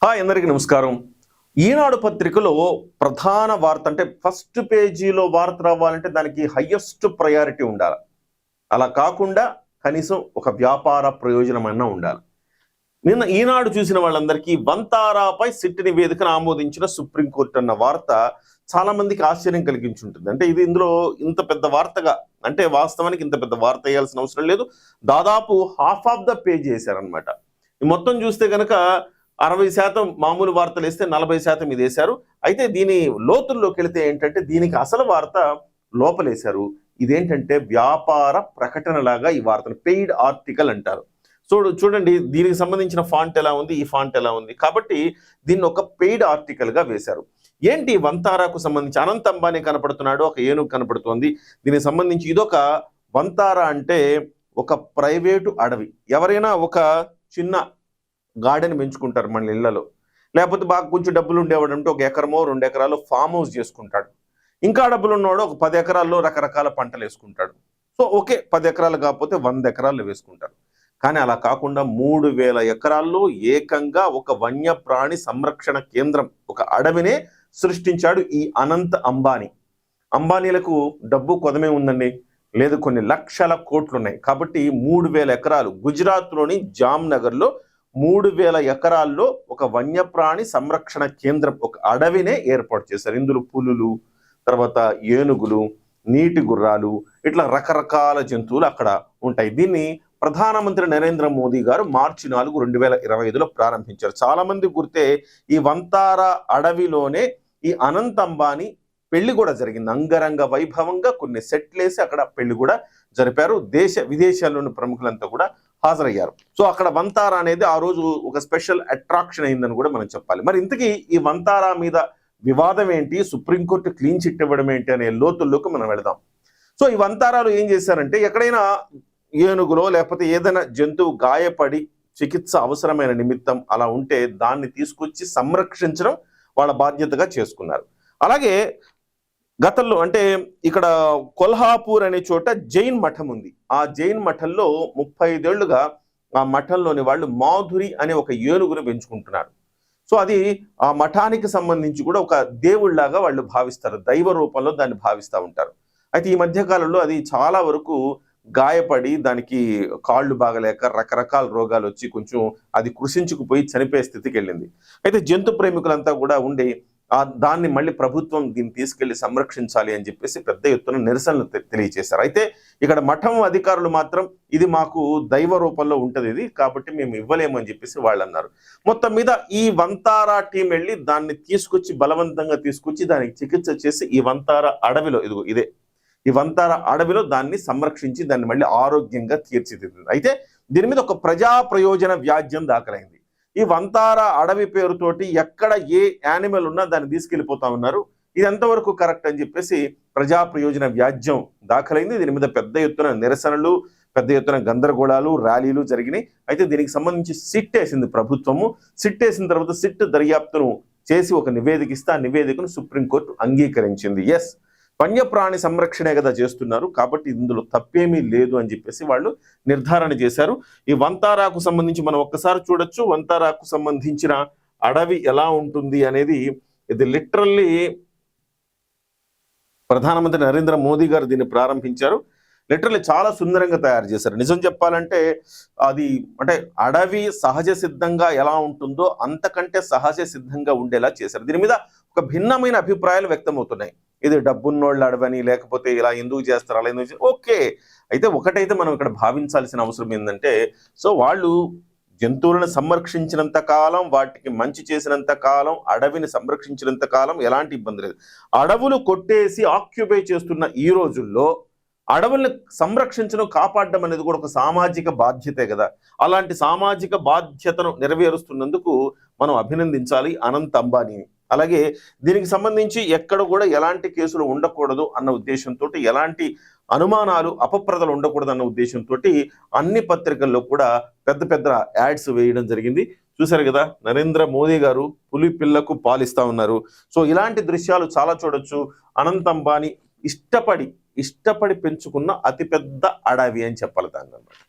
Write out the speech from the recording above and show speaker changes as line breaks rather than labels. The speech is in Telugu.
హాయ్ అందరికీ నమస్కారం. ఈనాడు పత్రికలో ప్రధాన వార్త అంటే ఫస్ట్ పేజీలో వార్త రావాలంటే దానికి హైయెస్ట్ ప్రయారిటీ ఉండాలి. అలా కాకుండా కనీసం ఒక వ్యాపార ప్రయోజనమైనా ఉండాలి. నిన్న ఈనాడు చూసిన వాళ్ళందరికీ వంతారాపై సిట్ నివేదికను ఆమోదించిన సుప్రీంకోర్టు అన్న వార్త చాలా మందికి ఆశ్చర్యం కలిగించుంటుంది. అంటే ఇందులో ఇంత పెద్ద వార్తగా, అంటే వాస్తవానికి ఇంత పెద్ద వార్త వేయాల్సిన అవసరం లేదు. దాదాపు హాఫ్ ఆఫ్ ద పేజ్ వేశారనమాట. మొత్తం చూస్తే కనుక 60% మామూలు వార్తలు వేస్తే 40% ఇది వేశారు. అయితే దీని లోతుల్లోకి వెళితే ఏంటంటే దీనికి అసలు వార్త లోపలేశారు. ఇదేంటంటే వ్యాపార ప్రకటనలాగా ఈ వార్తను పెయిడ్ ఆర్టికల్ అంటారు. చూడండి, దీనికి సంబంధించిన ఫాంట్ ఎలా ఉంది, ఈ ఫాంట్ ఎలా ఉంది. కాబట్టి దీన్ని ఒక పెయిడ్ ఆర్టికల్ గా వేశారు. ఏంటి వంతారాకు సంబంధించి అనంత్ అంబానీ కనపడుతున్నాడు, ఒక ఏనుగు కనపడుతోంది. దీనికి సంబంధించి ఇదొక వంతారా అంటే ఒక ప్రైవేటు అడవి. ఎవరైనా ఒక చిన్న గార్డెన్ పెంచుకుంటారు మన ఇళ్లలో, లేకపోతే బాగా కొంచెం డబ్బులు ఉండేవాడు అంటే 1 ఎకరమో 2 ఎకరాలు ఫామ్ హౌస్ చేసుకుంటాడు. ఇంకా డబ్బులు ఉన్నవాడు ఒక 10 ఎకరాల్లో రకరకాల పంటలు వేసుకుంటాడు. సో ఓకే, 10 ఎకరాలు కాకపోతే 100 ఎకరాలు వేసుకుంటారు. కానీ అలా కాకుండా 3000 ఎకరాల్లో ఏకంగా ఒక వన్యప్రాణి సంరక్షణ కేంద్రం, ఒక అడవినే సృష్టించాడు ఈ అనంత్ అంబానీ. అంబానీలకు డబ్బు కొదమే ఉందండి, లేదు కొన్ని లక్షల కోట్లు ఉన్నాయి. కాబట్టి 3000 ఎకరాలు గుజరాత్లోని జామ్నగర్లో 3000 ఎకరాల్లో ఒక వన్యప్రాణి సంరక్షణ కేంద్రం, ఒక అడవినే ఏర్పాటు చేశారు. ఇందులో పులులు, తర్వాత ఏనుగులు, నీటి గుర్రాలు, ఇట్లా రకరకాల జంతువులు అక్కడ ఉంటాయి. దీన్ని ప్రధానమంత్రి నరేంద్ర మోదీ గారు మార్చి 4, 2025లో ప్రారంభించారు. చాలా మంది గుర్తే ఈ వంతారా అడవిలోనే ఈ అనంత్ అంబానీ పెళ్లి కూడా జరిగింది. అంగరంగ వైభవంగా కొన్ని సెట్లేసి అక్కడ పెళ్లి కూడా జరిపారు. దేశ విదేశాల్లోని ప్రముఖులంతా కూడా హాజరయ్యారు. సో అక్కడ వంతారా అనేది ఆ రోజు ఒక స్పెషల్ అట్రాక్షన్ అయిందని కూడా మనం చెప్పాలి. మరి ఇంతకీ ఈ వంతారా మీద వివాదం ఏంటి, సుప్రీంకోర్టు క్లీన్ చిట్ ఇవ్వడం ఏంటి అనే లోతుల్లోకి మనం వెళదాం. సో ఈ వంతారాలు ఏం చేశారంటే, ఎక్కడైనా ఏనుగులో లేకపోతే ఏదైనా జంతువు గాయపడి చికిత్స అవసరమైన నిమిత్తం అలా ఉంటే దాన్ని తీసుకొచ్చి సంరక్షించడం వాళ్ళ బాధ్యతగా చేసుకున్నారు. అలాగే గతంలో అంటే ఇక్కడ కొల్హాపూర్ అనే చోట జైన్ మఠం ఉంది. ఆ జైన్ మఠంలో 35 ఏళ్లుగా ఆ మఠంలోని వాళ్ళు మాధురి అనే ఒక ఏనుగును పెంచుకుంటున్నారు. సో అది ఆ మఠానికి సంబంధించి కూడా ఒక దేవుళ్లాగా వాళ్ళు భావిస్తారు, దైవ రూపంలో దాన్ని భావిస్తూ ఉంటారు. అయితే ఈ మధ్య కాలంలో అది చాలా వరకు గాయపడి దానికి కాళ్ళు బాగలేక రకరకాల రోగాలు వచ్చి కొంచెం అది కృషించుకుపోయి చనిపోయే స్థితికి వెళ్ళింది. అయితే జంతు ప్రేమికులంతా కూడా ఉండి దాన్ని మళ్ళీ ప్రభుత్వం దీన్ని తీసుకెళ్లి సంరక్షించాలి అని చెప్పేసి పెద్ద ఎత్తున నిరసనలు తెలియజేశారు. అయితే ఇక్కడ మఠం అధికారులు మాత్రం ఇది మాకు దైవ రూపంలో ఉంటది, ఇది కాబట్టి మేము ఇవ్వలేము అని చెప్పేసి వాళ్ళు అన్నారు. మొత్తం మీద ఈ వంతారా టీం వెళ్ళి దాన్ని తీసుకొచ్చి బలవంతంగా తీసుకొచ్చి దానికి చికిత్స చేసి ఈ వంతారా అడవిలో ఈ వంతారా అడవిలో దాన్ని సంరక్షించి దాన్ని మళ్ళీ ఆరోగ్యంగా తీర్చిదిద్దింది. అయితే దీని మీద ఒక ప్రజా ప్రయోజన వ్యాజ్యం దాఖలైంది. ఈ వంతారా అడవి పేరుతోటి ఎక్కడ ఏ యానిమల్ ఉన్నా దాన్ని తీసుకెళ్లిపోతా ఉన్నారు. ఇది ఎంతవరకు కరెక్ట్ అని చెప్పేసి ప్రజా ప్రయోజన వ్యాజ్యం దాఖలైంది. దీని మీద పెద్ద ఎత్తున నిరసనలు, పెద్ద ఎత్తున గందరగోళాలు, ర్యాలీలు జరిగినాయి. అయితే దీనికి సంబంధించి సిట్ వేసింది ప్రభుత్వము. సిట్ వేసిన తర్వాత సిట్ దర్యాప్తును చేసి ఒక నివేదిక ఇస్తే ఆ నివేదికను సుప్రీంకోర్టు అంగీకరించింది. ఎస్, వన్యప్రాణి సంరక్షణే కదా చేస్తున్నారు, కాబట్టి ఇందులో తప్పేమీ లేదు అని చెప్పేసి వాళ్ళు నిర్ధారణ చేశారు. ఈ వంతారాకు సంబంధించి మనం ఒక్కసారి చూడొచ్చు. వంతారాకు సంబంధించిన అడవి ఎలా ఉంటుంది అనేది ఇది లిటరల్లీ ప్రధానమంత్రి నరేంద్ర మోదీ గారు దీన్ని ప్రారంభించారు. లిటరల్లీ చాలా సుందరంగా తయారు చేశారు. నిజం చెప్పాలంటే అది అంటే అడవి సహజ సిద్ధంగా ఎలా ఉంటుందో అంతకంటే సహజ సిద్ధంగా ఉండేలా చేశారు. దీని మీద ఒక భిన్నమైన అభిప్రాయాలు వ్యక్తమవుతున్నాయి. ఇది డబ్బున్నోళ్ళు అడవని, లేకపోతే ఇలా ఎందుకు చేస్తారు, అలా ఎందుకు చేస్తారు. ఓకే, అయితే ఒకటైతే మనం ఇక్కడ భావించాల్సిన అవసరం ఏంటంటే, సో వాళ్ళు జంతువులను సంరక్షించినంత కాలం, వాటికి మంచి చేసినంత కాలం, అడవిని సంరక్షించినంత కాలం ఎలాంటి ఇబ్బంది లేదు. అడవులు కొట్టేసి ఆక్యుపై చేస్తున్న ఈ రోజుల్లో అడవుల్ని సంరక్షించడం, కాపాడడం అనేది కూడా ఒక సామాజిక బాధ్యతే కదా. అలాంటి సామాజిక బాధ్యతను నెరవేరుస్తున్నందుకు మనం అభినందించాలి అనంత్ అంబానీని. అలాగే దీనికి సంబంధించి ఎక్కడ కూడా ఎలాంటి కేసులు ఉండకూడదు అన్న ఉద్దేశంతో, ఎలాంటి అనుమానాలు, అపప్రదలు ఉండకూడదు అన్న ఉద్దేశంతో అన్ని పత్రికల్లో కూడా పెద్ద పెద్ద యాడ్స్ వేయడం జరిగింది. చూశారు కదా, నరేంద్ర మోదీ గారు పులి పిల్లకు పాలిస్తా ఉన్నారు. సో ఇలాంటి దృశ్యాలు చాలా చూడొచ్చు. అనంత్ అంబానీ ఇష్టపడి పెంచుకున్న అతిపెద్ద అడవి అని చెప్పాలి దాన్ని అన్నమాట.